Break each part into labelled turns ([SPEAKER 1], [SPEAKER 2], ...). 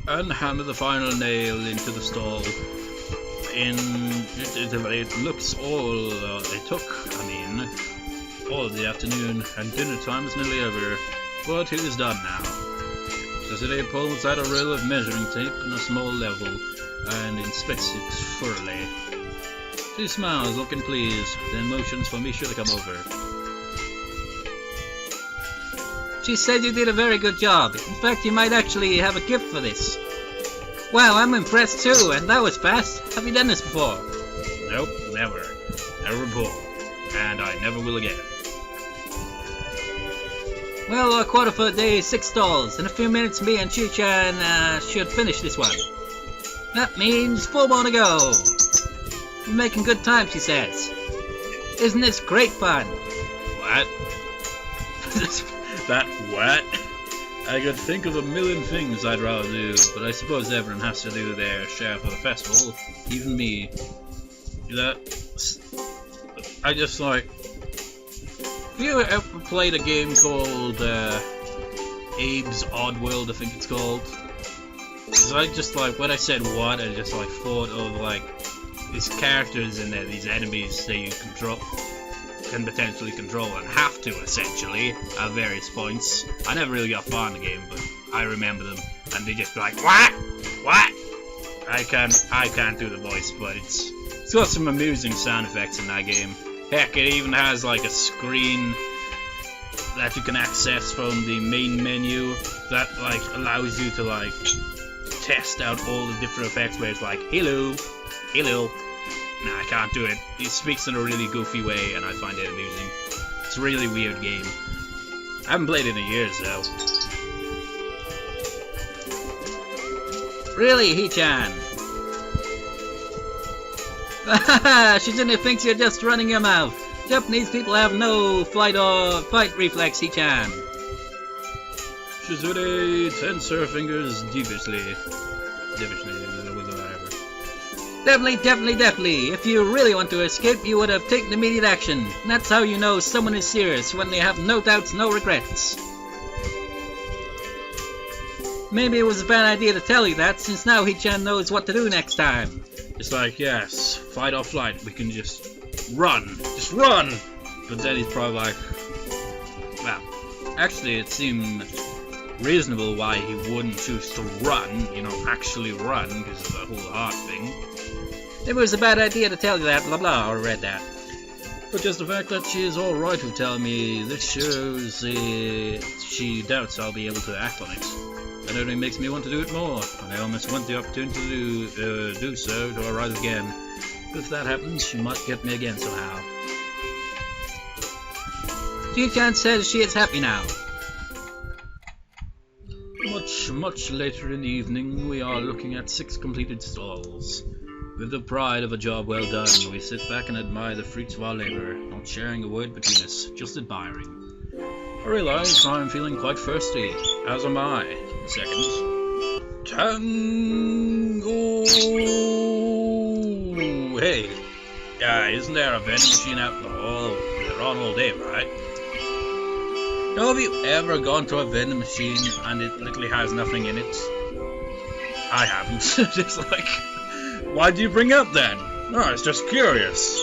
[SPEAKER 1] and hammer the final nail into the stall. It looks all it took, all of the afternoon, and dinner time is nearly over, but it is done now. Shizune pulls out a roll of measuring tape and a small level, and inspects it thoroughly. She smiles, looking pleased, then motions for Misha to come over.
[SPEAKER 2] She said you did a very good job. In fact, you might actually have a gift for this. Wow, I'm impressed too, and that was fast. Have you done this before?
[SPEAKER 1] Nope, never. Never before. And I never will again.
[SPEAKER 2] Well, a quarter for a day, 6 stalls. In a few minutes, me and Chu-chan should finish this one. That means 4 more to go. You're making good time, she says. Isn't this great fun?
[SPEAKER 1] What? That what? I could think of a million things I'd rather do, but I suppose everyone has to do their share for the festival, even me. I just like... Have you ever played a game called Abe's Odd World, I think it's called? Cause I just like, when I said what, I just like thought of like these characters in there, these enemies that you can potentially control and have to, essentially, at various points. I never really got far in the game, but I remember them, and they just be like, what? What? I can't do the voice, but it's got some amusing sound effects in that game. Heck, it even has like a screen that you can access from the main menu that like allows you to like test out all the different effects where it's like, hello, hello. Nah, I can't do it. He speaks in a really goofy way, and I find it amusing. It's a really weird game. I haven't played it in years, though.
[SPEAKER 2] Really, Hee-chan? Shizune thinks you're just running your mouth. Japanese people have no flight or fight reflex, Hee-chan.
[SPEAKER 1] Shizune tense her fingers deviously.
[SPEAKER 2] Definitely. If you really want to escape, you would have taken immediate action. That's how you know someone is serious, when they have no doubts, no regrets. Maybe it was a bad idea to tell you that, since now Hee-chan knows what to do next time.
[SPEAKER 1] It's like, yes, fight or flight, we can just run. Just run! But then he's probably like, well, actually it seemed reasonable why he wouldn't choose to run, actually run, because of the whole heart thing.
[SPEAKER 2] Maybe it was a bad idea to tell you that, blah blah, or read that.
[SPEAKER 1] But just the fact that she is alright with telling me this shows she doubts I'll be able to act on it. That only makes me want to do it more, and I almost want the opportunity to do so to arise again. But if that happens, she might get me again somehow.
[SPEAKER 2] Hee-chan says she is happy now.
[SPEAKER 1] Much later in the evening, we are looking at 6 completed stalls. With the pride of a job well done, we sit back and admire the fruits of our labor, not sharing a word between us, just admiring. I realize I'm feeling quite thirsty, as am I. Second. Tango! Hey, isn't there a vending machine out in the hall? They're on all day, right? Have you ever gone to a vending machine and it literally has nothing in it? I haven't. Just like, why do you bring up then? No, it's just curious.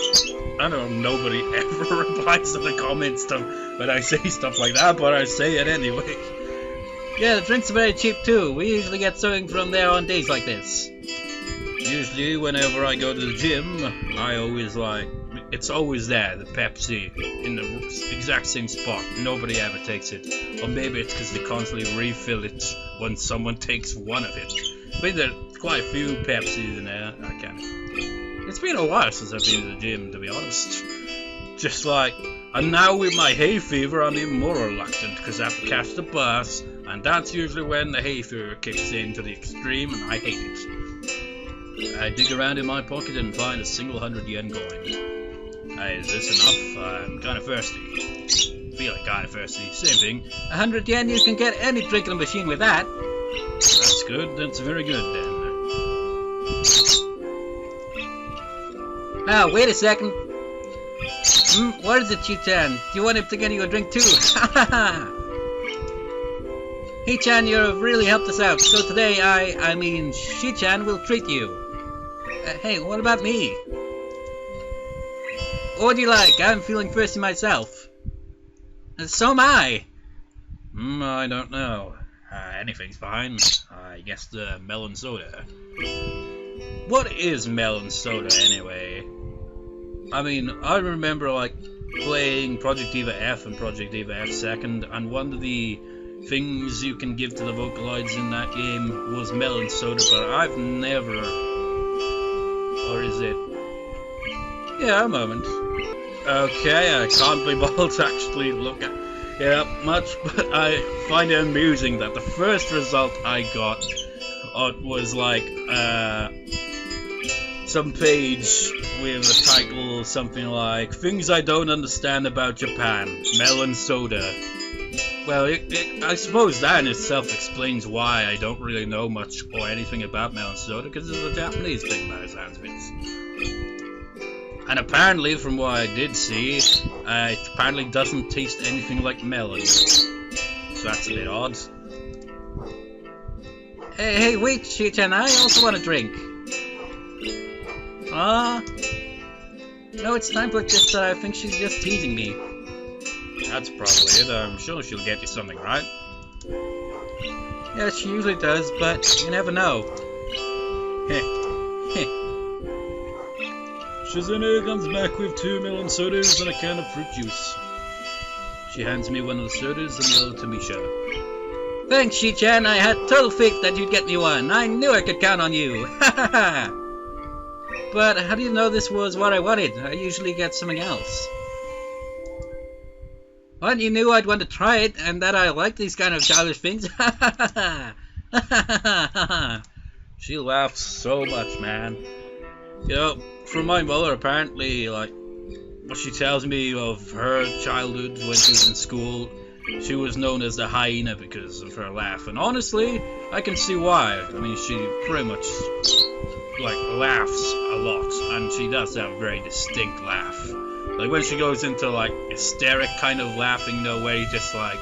[SPEAKER 1] I know nobody ever replies to the comments when I say stuff like that, but I say it anyway.
[SPEAKER 2] Yeah, the drinks are very cheap too. We usually get something from there on days like this.
[SPEAKER 1] Usually, whenever I go to the gym, I always it's always there, the Pepsi, in the exact same spot. Nobody ever takes it. Or maybe it's because they constantly refill it when someone takes one of it. But there's quite a few Pepsis in there. It's been a while since I've been to the gym, to be honest. Just and now with my hay fever, I'm even more reluctant because I have to catch the bus, and that's usually when the hay fever kicks in to the extreme, and I hate it. I dig around in my pocket and find a single 100 yen coin. Is this enough? I'm kind of thirsty. Feeling kind of thirsty. Same thing.
[SPEAKER 2] 100 yen, you can get any drink in the machine with that.
[SPEAKER 1] That's good. That's very good then.
[SPEAKER 2] Now, wait a second. What is it, Chu-chan? Do you want him to get you a drink too? He-chan, you've really helped us out, so today I mean, She-chan will treat you. Hey, what about me? What do you like? I'm feeling thirsty myself. So am I.
[SPEAKER 1] I don't know. Anything's fine. I guess the melon soda. What is melon soda anyway? I mean, I remember like playing Project Diva F and Project Diva F Second, and one of the things you can give to the Vocaloids in that game was melon soda, but I've never... Or is it? Yeah, a moment. Okay, I can't be bothered to actually look at it up much, but I find it amusing that the first result I got was like some page with a title something like "Things I Don't Understand About Japan, Melon Soda." Well, I suppose that in itself explains why I don't really know much or anything about melon soda, because it's a Japanese thing by the sounds of it. And apparently, from what I did see, it apparently doesn't taste anything like melon. So that's a bit odd.
[SPEAKER 2] Hey, wait, Shi-chan, I also want a drink. No, it's time for this. I think she's just teasing me.
[SPEAKER 1] That's probably it. I'm sure she'll get you something, right?
[SPEAKER 2] Yeah, she usually does, but you never know.
[SPEAKER 1] Shizune comes back with 2 melon sodas and a can of fruit juice. She hands me one of the sodas and the other to Misha.
[SPEAKER 2] Thanks, Shi-chan. I had total faith that you'd get me one. I knew I could count on you. But how do you know this was what I wanted? I usually get something else. Well, you knew I'd want to try it, and that I like these kind of childish things.
[SPEAKER 1] She laughs so much, man. You know, from my mother, apparently, like, what she tells me of her childhood when she was in school, she was known as the hyena because of her laugh. And honestly, I can see why. I mean, she pretty much, like, laughs a lot, and she does have a very distinct laugh. Like, when she goes into, like, hysteric kind of laughing, no way, just, like,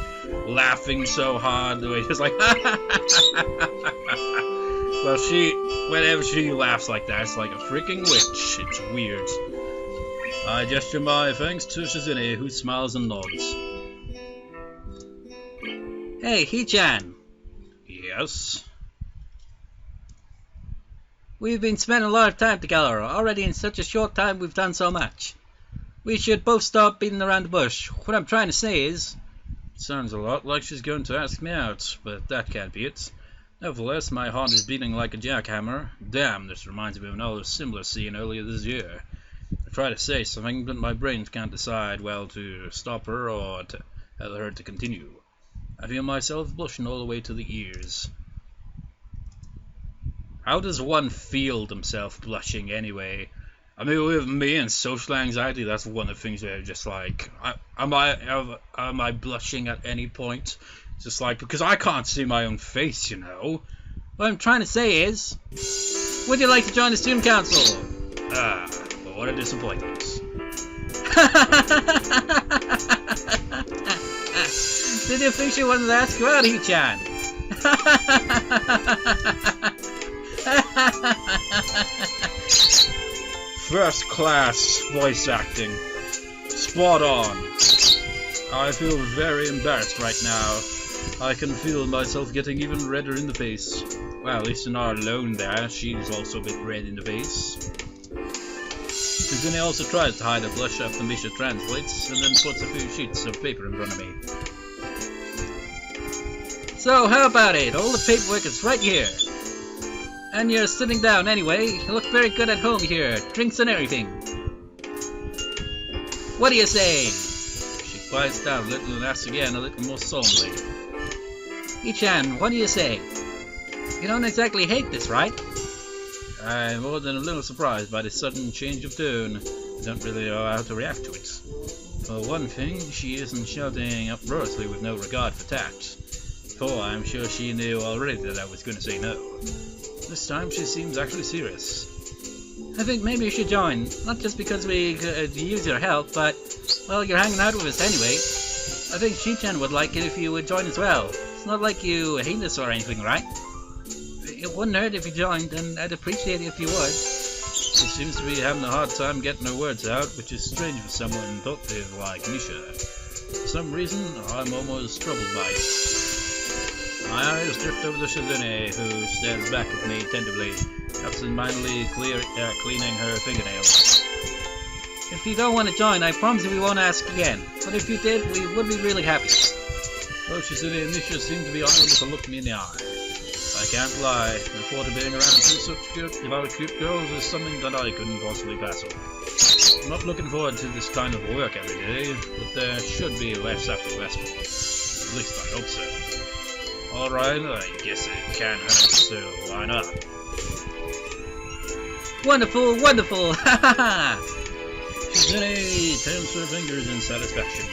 [SPEAKER 1] laughing so hard, the way just like, well, whenever she laughs like that, it's like a freaking witch. It's weird. I gesture my thanks to Shizune, who smiles and nods.
[SPEAKER 2] Hey, He-chan.
[SPEAKER 1] Yes?
[SPEAKER 2] We've been spending a lot of time together. Already in such a short time, we've done so much. We should both stop beating around the bush. What I'm trying to say is...
[SPEAKER 1] Sounds a lot like she's going to ask me out, but that can't be it. Nevertheless, my heart is beating like a jackhammer. Damn, this reminds me of another similar scene earlier this year. I try to say something, but my brain can't decide well to stop her or to tell her to continue. I feel myself blushing all the way to the ears. How does one feel themselves blushing anyway? I mean, with me and social anxiety, that's one of the things where just like, am I blushing at any point? Just like, because I can't see my own face, you know.
[SPEAKER 2] What I'm trying to say is, would you like to join the student council?
[SPEAKER 1] Well, what a disappointment.
[SPEAKER 2] Did you think she wanted to ask you out, He-chan?
[SPEAKER 1] First class voice acting. Spot on. I feel very embarrassed right now. I can feel myself getting even redder in the face. Well, at least you're not alone there. She's also a bit red in the face. Shizune also tries to hide a blush after Misha translates, and then puts a few sheets of paper in front of me.
[SPEAKER 2] So, how about it? All the paperwork is right here. And you're sitting down anyway. You look very good at home here. Drinks and everything. What do you say?
[SPEAKER 1] She quiets down a little and asks again a little more solemnly.
[SPEAKER 2] He-chan, what do you say? You don't exactly hate this, right?
[SPEAKER 1] I'm more than a little surprised by this sudden change of tone. I don't really know how to react to it. For one thing, she isn't shouting uproariously with no regard for tact. For I'm sure she knew already that I was going to say no. This time she seems actually serious.
[SPEAKER 2] I think maybe you should join. Not just because we could use your help, but, well, you're hanging out with us anyway. I think Shi-chan would like it if you would join as well. It's not like you hate us or anything, right? It wouldn't hurt if you joined, and I'd appreciate it if you would.
[SPEAKER 1] She seems to be having a hard time getting her words out, which is strange for someone talkative like Misha. For some reason, I'm almost troubled by it. My eyes drift over to Shizune, who stares back at me tentatively, absent-mindedly cleaning her fingernails.
[SPEAKER 2] If you don't want to join, I promise we won't ask again. But if you did, we would be really happy.
[SPEAKER 1] Oh, Shizune and Misha seem to be unable to look me in the eye. I can't lie, the thought of being around two such cute girls is something that I couldn't possibly pass on. I'm not looking forward to this kind of work every day, but there should be less after restful. At least I hope so. Alright, I guess it can't hurt, so why not?
[SPEAKER 2] Wonderful, wonderful! Ha ha ha!
[SPEAKER 1] Shizune taps her fingers in satisfaction.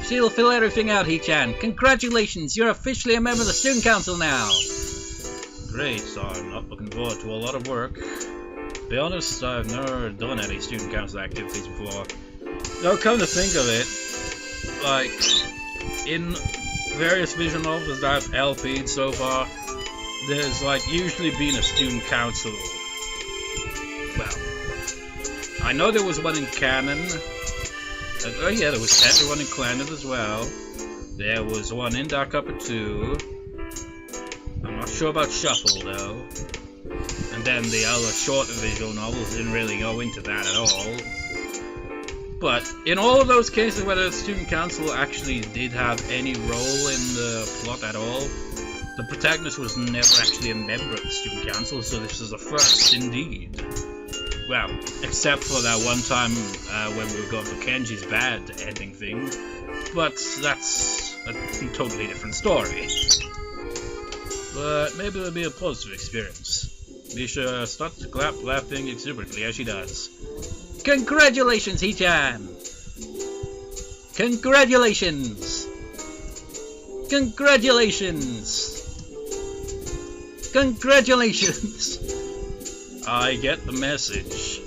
[SPEAKER 2] She'll fill everything out, Hee-chan. Congratulations, you're officially a member of the student council now.
[SPEAKER 1] Great, so I'm not looking forward to a lot of work. To be honest, I've never done any student council activities before. Now, come to think of it, like, in various visual novels that I've LP'd so far, there's, like, usually been a student council. Well, I know there was one in canon. Oh yeah, there was everyone in Canon as well. There was one in Dark Upper 2. I'm not sure about Shuffle though. And then the other shorter visual novels didn't really go into that at all. But in all of those cases where the student council actually did have any role in the plot at all, the protagonist was never actually a member of the student council, so this is a first indeed. Well, except for that one time when we were going for Kenji's bad ending thing, but that's a totally different story. But maybe it'll be a positive experience. Misha starts to clap, laughing exuberantly as she does.
[SPEAKER 2] Congratulations, Hee-chan! Congratulations! Congratulations! Congratulations!
[SPEAKER 1] I get the message.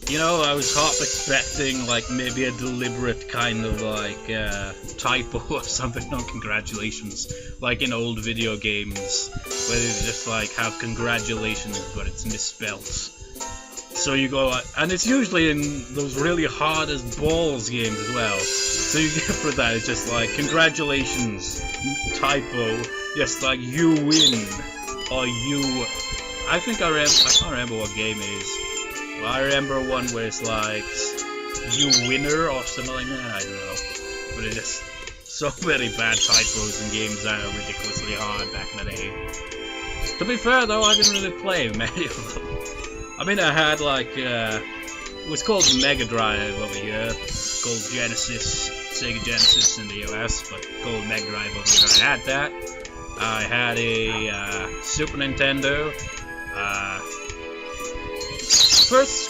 [SPEAKER 1] You know, I was half expecting, like, maybe a deliberate kind of, like, typo or something on congratulations. Like in old video games, where they just, like, have congratulations, but it's misspelt. So you go, and it's usually in those really hard as balls games as well. So you get for that, it's just like, congratulations, typo, just like, you win, or you... I can't remember what game it is. Well, I remember one where it's like, you winner or something like that, I don't know. But it's just so many bad typos in games that are ridiculously hard back in the day. To be fair though, I didn't really play many of them. I mean, I had like, it was called Mega Drive over here. It's called Genesis, Sega Genesis in the US, but called Mega Drive over here. I had that. I had a Super Nintendo. First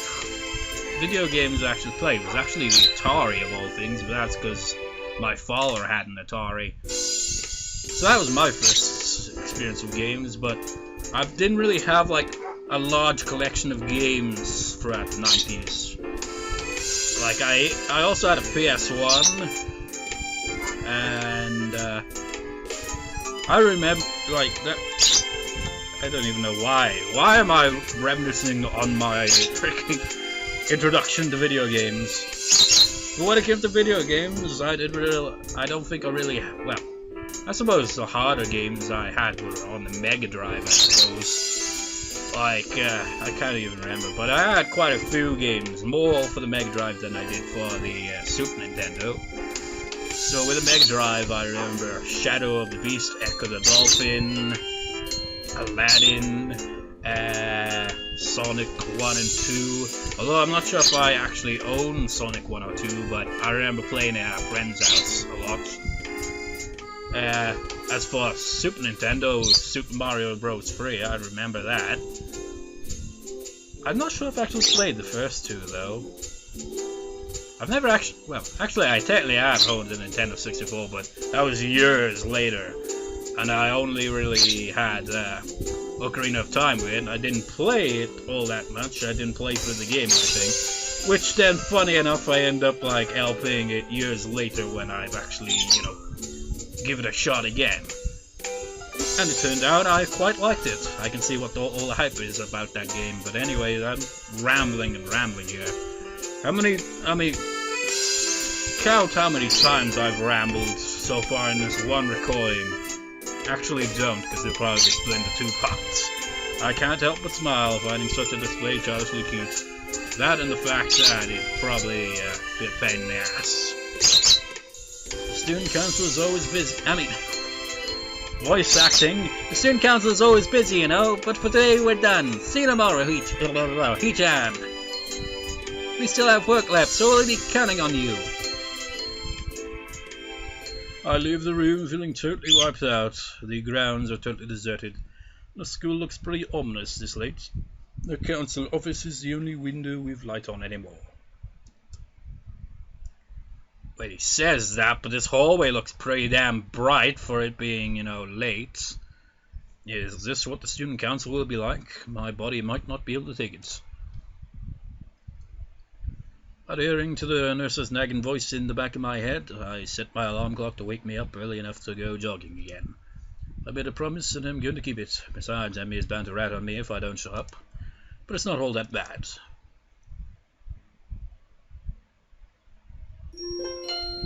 [SPEAKER 1] video games I actually played was actually the Atari of all things, but that's because my father had an Atari. So that was my first experience with games, but I didn't really have like a large collection of games throughout the 90s. Like I also had a PS1, and I remember like that. I don't even know why. Why am I reminiscing on my freaking introduction to video games? But when it came to video games, I don't think I really... Well, I suppose the harder games I had were on the Mega Drive, I suppose. Like, I can't even remember, but I had quite a few games, more for the Mega Drive than I did for the Super Nintendo. So with the Mega Drive, I remember Shadow of the Beast, Echo the Dolphin, Aladdin, Sonic 1 and 2. Although I'm not sure if I actually own Sonic 1 or 2, but I remember playing it at a friend's house a lot. As for Super Nintendo, Super Mario Bros. 3, I remember that. I'm not sure if I actually played the first two, though. I've never actually... Well, actually, I technically have owned the Nintendo 64, but that was years later. And I only really had Ocarina of Time with it. I didn't play it all that much. I didn't play through the game, I think. Which then, funny enough, I end up like LPing it years later when I've actually, you know, give it a shot again. And it turned out I quite liked it. I can see what all the hype is about that game, but anyway, I'm rambling here. Count how many times I've rambled so far in this one recording. Actually don't, because it'll probably be split into 2 parts. I can't help but smile finding such a display childishly cute. That and the fact that it probably be a pain in the ass. The student council is always busy. Voice acting. The student council is always busy, you know, but for today we're done. See you tomorrow, He-chan. We still have work left, so we'll be counting on you. I leave the room feeling totally wiped out. The grounds are totally deserted. The school looks pretty ominous this late. The council office is the only window we've light on anymore. Wait, he says that, but this hallway looks pretty damn bright for it being, you know, late. Is this what the student council will be like? My body might not be able to take it. Adhering to the nurse's nagging voice in the back of my head, I set my alarm clock to wake me up early enough to go jogging again. I made a promise and I'm going to keep it. Besides, Emmy is bound to rat on me if I don't show up. But it's not all that bad.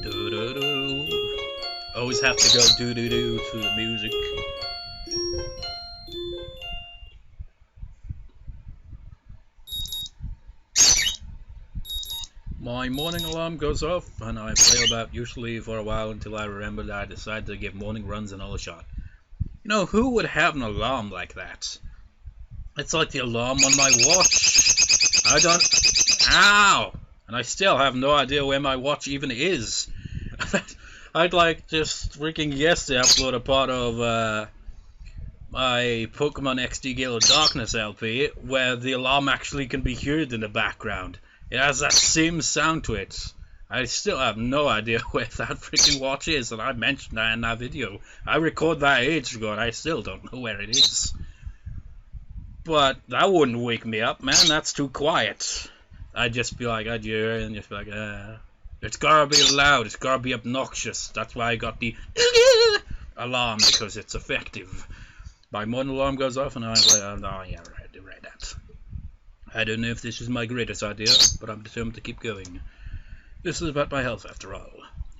[SPEAKER 1] Do-do-do. Always have to go do-do-do to the music. My morning alarm goes off and I play about usually for a while until I remember that I decide to give morning runs another shot. You know, who would have an alarm like that? It's like the alarm on my watch. I don't... Ow! And I still have no idea where my watch even is. I'd like just freaking yesterday upload a part of my Pokemon XD Gale of Darkness LP where the alarm actually can be heard in the background. It has that same sound to it. I still have no idea where that freaking watch is, and I mentioned that in that video. I recorded that ages ago and I still don't know where it is. But that wouldn't wake me up, man. That's too quiet. I'd just be like, I'd hear it and just be like, it's gotta be loud, it's gotta be obnoxious. That's why I got the alarm, because it's effective. My morning alarm goes off and I'm like, oh yeah, right, that. I don't know if this is my greatest idea, but I'm determined to keep going. This is about my health after all.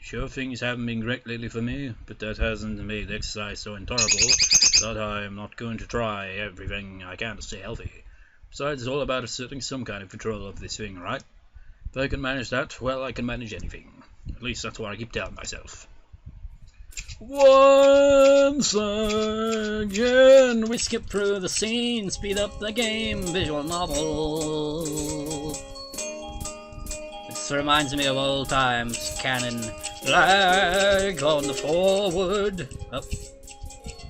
[SPEAKER 1] Sure, things haven't been great lately for me, but that hasn't made exercise so intolerable that I'm not going to try everything I can to stay healthy. Besides, it's all about asserting some kind of control of this thing, right? If I can manage that, well, I can manage anything. At least that's what I keep telling myself. Once again, we skip through the scene, speed up the game, visual novel. This reminds me of old times, cannon lag on the forward. Oh,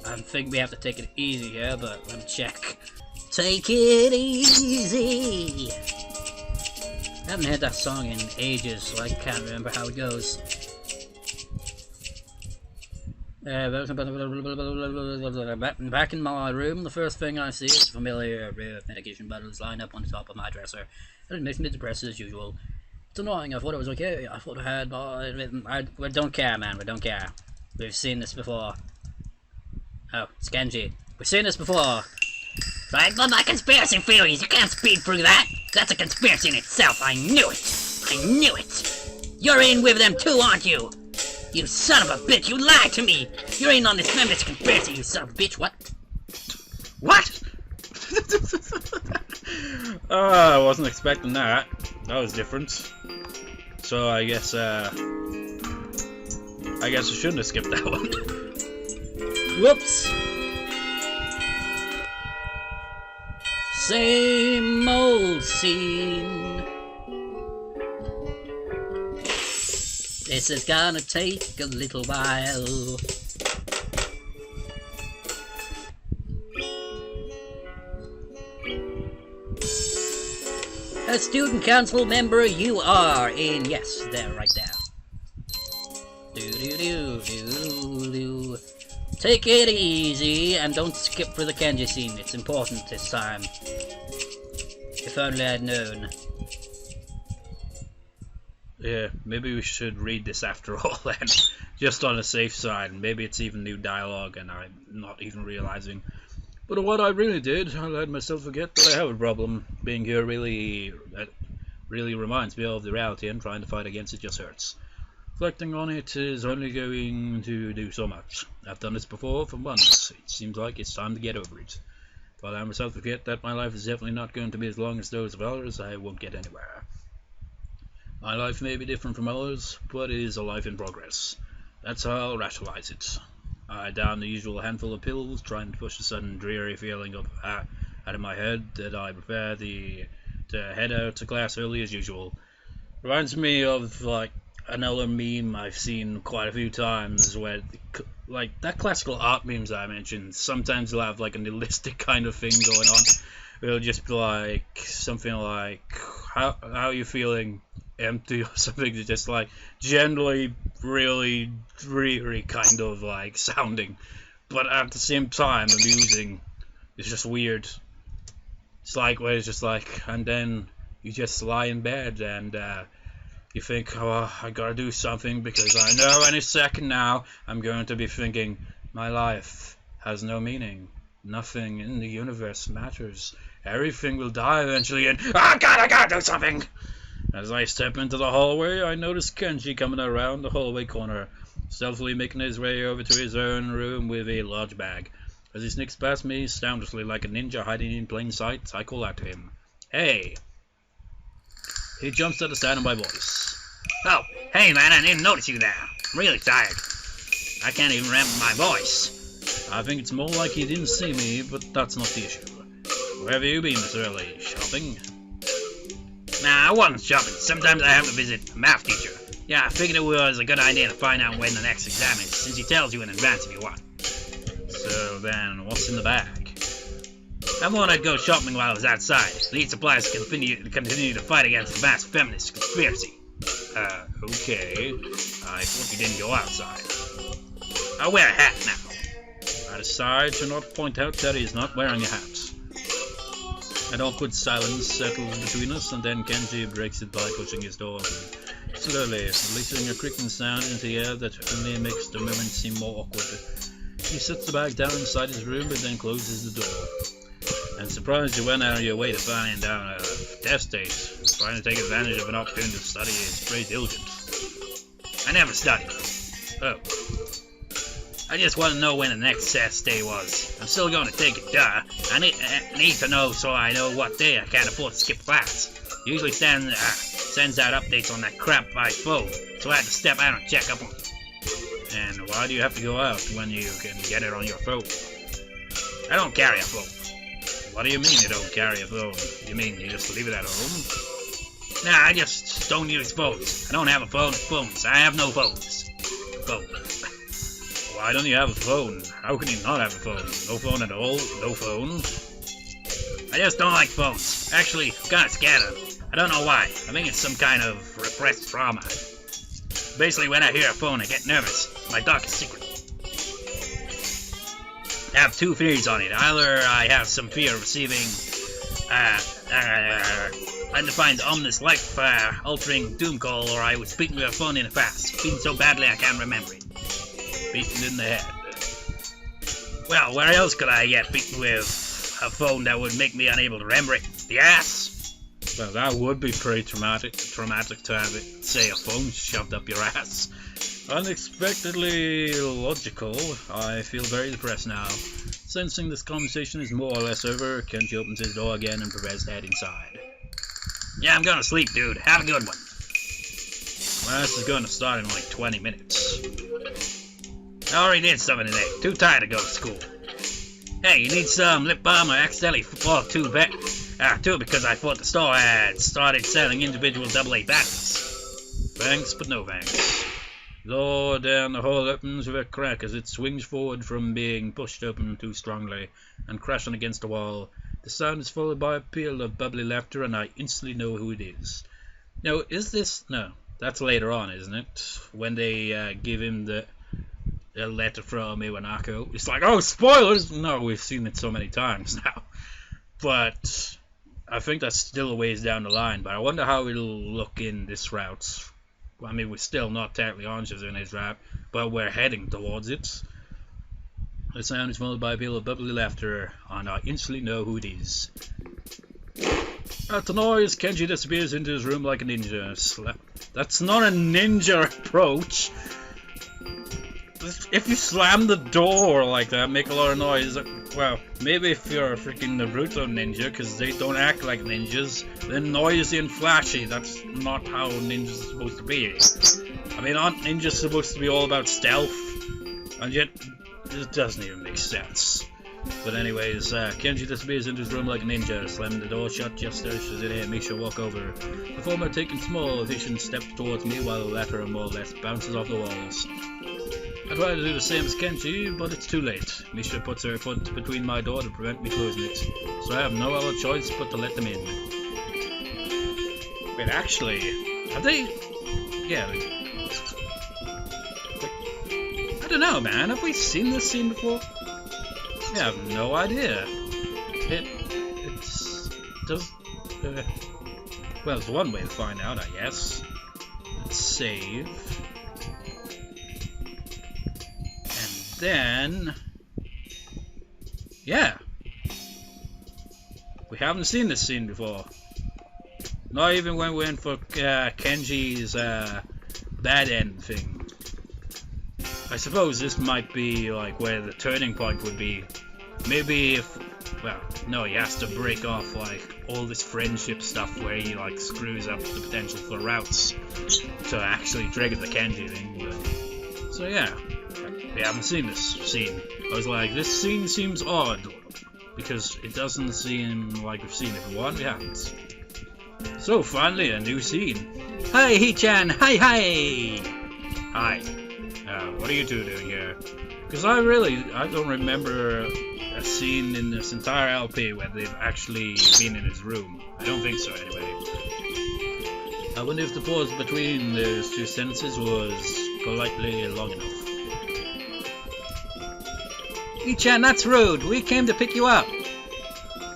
[SPEAKER 1] I think we have to take it easy here, but let me check. Take it easy. I haven't heard that song in ages, so I can't remember how it goes. Back in my room, the first thing I see is a familiar medication bottles lined up on the top of my dresser. It makes me depressed as usual. It's annoying. I thought it was okay. I thought I had, we don't care, man. We don't care. We've seen this before. Oh, it's Genji. We've seen this before. So I love my conspiracy theories. You can't speed through that. That's a conspiracy in itself. I knew it. I knew it. You're in with them too, aren't you? You son of a bitch. You lied to me. You're in on this members conspiracy, you son of a bitch. What? What? Oh, I wasn't expecting that. That was different. So I guess I shouldn't have skipped that one. Whoops. Same old scene. This is gonna take a little while. A student council member you are in. Yes, there, right there. Do. Take it easy and don't skip through the kanji scene. It's important this time. If only I'd known. Yeah, maybe we should read this after all then, just on the safe side. Maybe it's even new dialogue and I'm not even realizing. But what I really did, I let myself forget that I have a problem. Being here really reminds me of the reality, and trying to fight against it just hurts. Reflecting on it is only going to do so much. I've done this before for months. It seems like it's time to get over it. If I let myself forget that my life is definitely not going to be as long as those of others, I won't get anywhere. My life may be different from others, but it is a life in progress. That's how I'll rationalize it. I down the usual handful of pills, trying to push the sudden dreary feeling up out of my head that I prefer to head out to class early as usual. Reminds me of like another meme I've seen quite a few times, where like that classical art memes I mentioned. Sometimes they'll have like a nihilistic kind of thing going on. It'll just be like something like, how are you feeling? Empty or something. Just like generally really dreary kind of like sounding, but at the same time amusing. It's just weird. It's like where it's just like, and then you just lie in bed and you think, oh, I gotta do something because I know any second now I'm going to be thinking my life has no meaning. Nothing in the universe matters. Everything will die eventually, and oh God, I gotta do something. As I step into the hallway, I notice Kenji coming around the hallway corner, stealthily making his way over to his own room with a large bag. As he sneaks past me, soundlessly like a ninja hiding in plain sight, I call out to him, "Hey!" He jumps at the sound of my voice.
[SPEAKER 2] Oh, hey man, I didn't notice you there. I'm really tired. I can't even remember my voice.
[SPEAKER 1] I think it's more like he didn't see me, but that's not the issue. Where have you been this early? Shopping?
[SPEAKER 2] Nah, I wasn't shopping. Sometimes I have to visit a math teacher. Yeah, I figured it was a good idea to find out when the next exam is, since he tells you in advance if you want.
[SPEAKER 1] So then, what's in the bag?
[SPEAKER 2] I wanted to go shopping while I was outside. Need supplies to continue to fight against the mass feminist conspiracy.
[SPEAKER 1] Okay. I thought you didn't go outside.
[SPEAKER 2] I wear a hat now.
[SPEAKER 1] I decide to not point out that he's not wearing a hat. An awkward silence settles between us, and then Kenji breaks it by pushing his door open, slowly, releasing a creaking sound into the air that only makes the moment seem more awkward. He sets the bag down inside his room, but then closes the door. I'm surprised you went out of your way to find down a test date. Trying to take advantage of an opportunity to study is pretty diligent.
[SPEAKER 2] I never studied.
[SPEAKER 1] Oh.
[SPEAKER 2] I just want to know when the next test day was. I'm still going to take it, duh. I need to know so I know what day I can't afford to skip class. Usually sends out updates on that crap by phone, so I had to step out and check up on it.
[SPEAKER 1] And why do you have to go out when you can get it on your phone?
[SPEAKER 2] I don't carry a phone.
[SPEAKER 1] What do you mean you don't carry a phone? You mean you just leave it at home?
[SPEAKER 2] Nah, I just don't use phones. I don't have a phone with phones. I have no phones. Phone.
[SPEAKER 1] Why don't you have a phone? How can you not have a phone? No phone at all? No phone?
[SPEAKER 2] I just don't like phones. Actually, I'm kinda scared of them. I don't know why. I think it's some kind of repressed trauma. Basically, when I hear a phone, I get nervous. My darkest secret. I have two theories on it. Either I have some fear of receiving undefined ominous life-altering doom call, or I was beaten with a phone in the past. Beaten so badly I can't remember it.
[SPEAKER 1] Beaten in the head.
[SPEAKER 2] Well, where else could I get beaten with a phone that would make me unable to remember it? The ass?
[SPEAKER 1] Well, that would be pretty traumatic to have it, say, a phone shoved up your ass. Unexpectedly logical. I feel very depressed now. Sensing this conversation is more or less over, Kenji opens his door again and prepares to head inside.
[SPEAKER 2] Yeah, I'm gonna sleep, dude. Have a good one.
[SPEAKER 1] Class is going to start in like 20 minutes.
[SPEAKER 2] I already did something today. Too tired to go to school. Hey, you need some lip balm? I accidentally bought two because I thought the store had started selling individual AA batteries.
[SPEAKER 1] Thanks, but no thanks. Door down the hall opens with a crack as it swings forward from being pushed open too strongly and crashing against the wall. The sound is followed by a peal of bubbly laughter, and I instantly know who it is. Now, is this... No, that's later on, isn't it? When they give him the letter from Iwanako. It's like, oh, spoilers! No, we've seen it so many times now. But I think that's still a ways down the line, but I wonder how it'll look in this route. I mean, we're still not technically on Shizune's rap, but we're heading towards it. The sound is followed by a peal of bubbly laughter, and I instantly know who it is. At the noise, Kenji disappears into his room like a ninja. That's not a ninja approach. If you slam the door like that, make a lot of noise. Well, maybe if you're a freaking Naruto ninja, because they don't act like ninjas, they're noisy and flashy. That's not how ninjas are supposed to be. I mean, aren't ninjas supposed to be all about stealth? And yet, it doesn't even make sense. But anyways, Kenji disappears into his room like a ninja, slamming the door shut just as Shizune makes her walk over. The former taking small, efficient steps towards me, while the latter more or less bounces off the walls. I try to do the same as Kenji, but it's too late. Misha puts her foot between my door to prevent me closing it, so I have no other choice but to let them in. Wait, actually, have they... Yeah, I don't know, man. Have we seen this scene before? I have no idea. It's... does... well, there's one way to find out, I guess. Let's save... Then, yeah, we haven't seen this scene before. Not even when we went for Kenji's bad end thing. I suppose this might be like where the turning point would be. Maybe if, well, no, he has to break off like all this friendship stuff where he like screws up the potential for routes to actually trigger the Kenji thing. But, so yeah. We haven't seen this scene. I was like, this scene seems odd, because it doesn't seem like we've seen it before, and we haven't. So, finally, a new scene.
[SPEAKER 2] Hi, Hee-chan! Hi, hi!
[SPEAKER 1] Hi. What are you two doing here? Because I don't remember a scene in this entire LP where they've actually been in his room. I don't think so, anyway. I wonder if the pause between those two sentences was politely long enough.
[SPEAKER 2] Hee-chan, that's rude. We came to pick you up.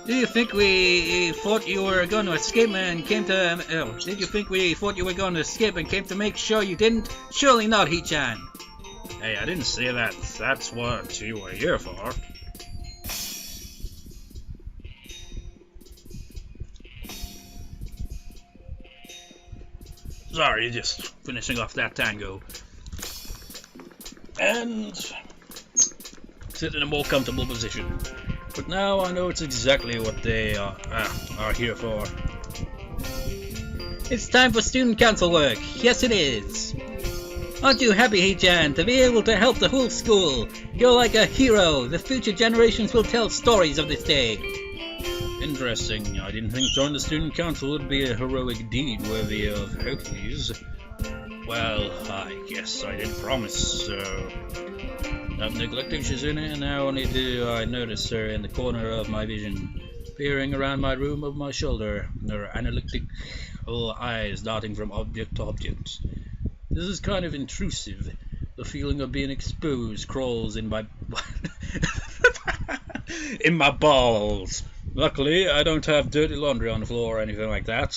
[SPEAKER 2] Do you think we thought you were going to escape and came to... did you think we thought you were going to escape and came to make sure you didn't? Surely not, Hee-chan.
[SPEAKER 1] Hey, I didn't say that. That's what you were here for. Sorry, just finishing off that tango. And... sit in a more comfortable position. But now I know it's exactly what they are here for.
[SPEAKER 2] It's time for student council work. Yes, it is. Aren't you happy, Hee-chan, to be able to help the whole school? You're like a hero. The future generations will tell stories of this day.
[SPEAKER 1] Interesting. I didn't think joining the student council would be a heroic deed worthy of Hercules. Well, I guess I did promise, so... Not neglecting Shizune, now only do I notice her in the corner of my vision, peering around my room over my shoulder, her analytical eyes darting from object to object. This is kind of intrusive. The feeling of being exposed crawls in my in my balls. Luckily, I don't have dirty laundry on the floor or anything like that.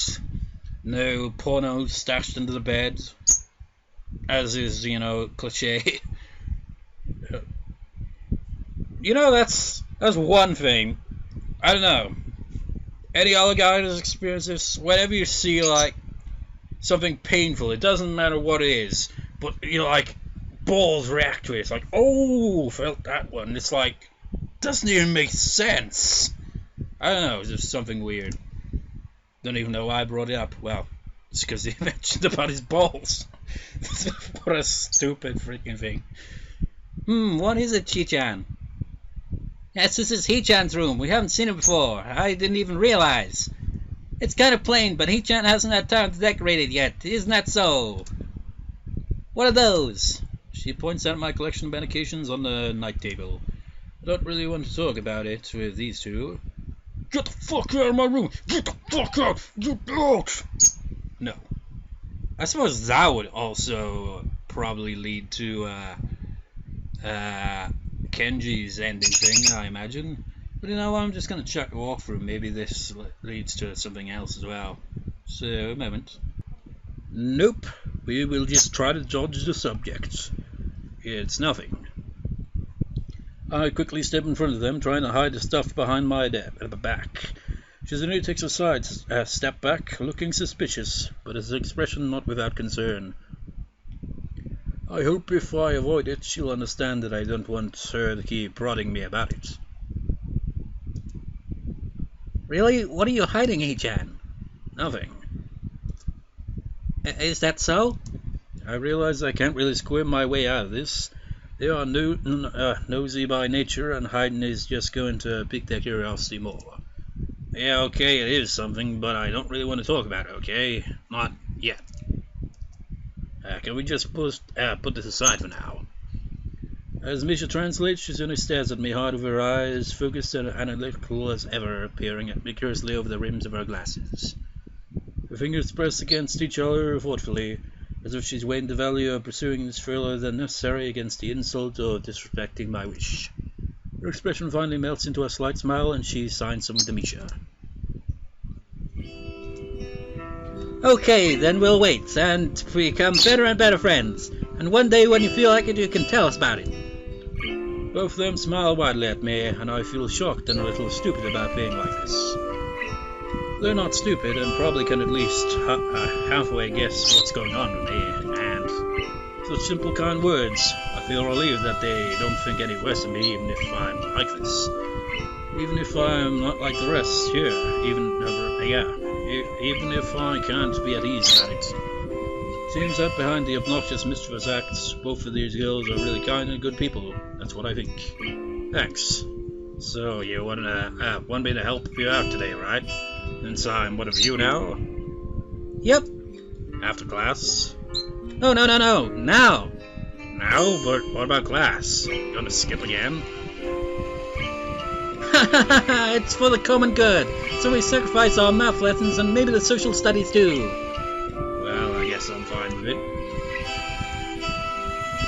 [SPEAKER 1] No porno stashed under the bed, as is, cliche. That's one thing. I don't know. Any other guy who's experienced this, whenever you see, like, something painful, it doesn't matter what it is, but, balls react to it. It's like, oh, felt that one. It's like, doesn't even make sense. I don't know, it's just something weird. Don't even know why I brought it up. Well, it's because he mentioned about his balls. What a stupid freaking thing.
[SPEAKER 2] What is it, Hee-chan? Yes, this is Hee-chan's room. We haven't seen it before. I didn't even realize. It's kind of plain, but Hee-chan hasn't had time to decorate it yet. Isn't that so? What are those? She points out my collection of medications on the night table. I don't really want to talk about it with these two. Get the fuck out of my room! Get the fuck out! Get out! No. I suppose that would also probably lead to Kenji's ending thing, I imagine. But I'm just going to check the walkthrough. Maybe this leads to something else as well. So, a moment. Nope.
[SPEAKER 1] We will just try to dodge the subject. It's nothing. I quickly step in front of them, trying to hide the stuff behind my back. Shizune takes a step back, looking suspicious, but his expression not without concern. I hope if I avoid it, she'll understand that I don't want her to keep prodding me about it.
[SPEAKER 2] Really? What are you hiding, Hichan?
[SPEAKER 1] Nothing.
[SPEAKER 2] Is that so?
[SPEAKER 1] I realize I can't really squirm my way out of this. They are nosy by nature, and hiding is just going to pique their curiosity more. Yeah, okay, it is something, but I don't really want to talk about it, okay? Not yet. Can we just put this aside for now? As Misha translates, Shizune stares at me hard with her eyes, focused and analytical as ever, peering at me curiously over the rims of her glasses. Her fingers press against each other thoughtfully, as if she's weighing the value of pursuing this further than necessary against the insult of disrespecting my wish. Her expression finally melts into a slight smile, and she signs something to Misha.
[SPEAKER 2] Okay, then we'll wait, and become better and better friends. And one day when you feel like it, you can tell us about it.
[SPEAKER 1] Both of them smile widely at me, and I feel shocked and a little stupid about being like this. They're not stupid, and probably can at least halfway guess what's going on with me, and such simple kind words. I feel relieved that they don't think any worse of me, even if I'm like this. Even if I'm not like the rest here, even if I can't be at ease about it. Seems that behind the obnoxious, mischievous acts, both of these girls are really kind and good people. That's what I think. Thanks. So, you want me to help you out today, right? Since I'm one of you now?
[SPEAKER 2] Yep.
[SPEAKER 1] After class?
[SPEAKER 2] No, now!
[SPEAKER 1] Now? But what about class? You gonna skip again?
[SPEAKER 2] It's for the common good, so we sacrifice our math lessons and maybe the social studies too.
[SPEAKER 1] Well, I guess I'm fine with it.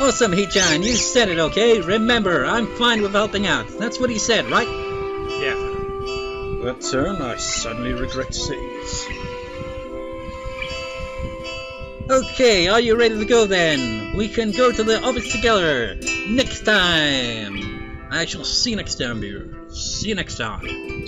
[SPEAKER 2] Awesome, Hichan, you said it, okay? Remember, I'm fine with helping out. That's what he said, right?
[SPEAKER 1] Yeah. That turn I suddenly regret to say this.
[SPEAKER 2] Okay, are you ready to go then? We can go to the office together. Next time. I shall see you next time, dear. See you next time.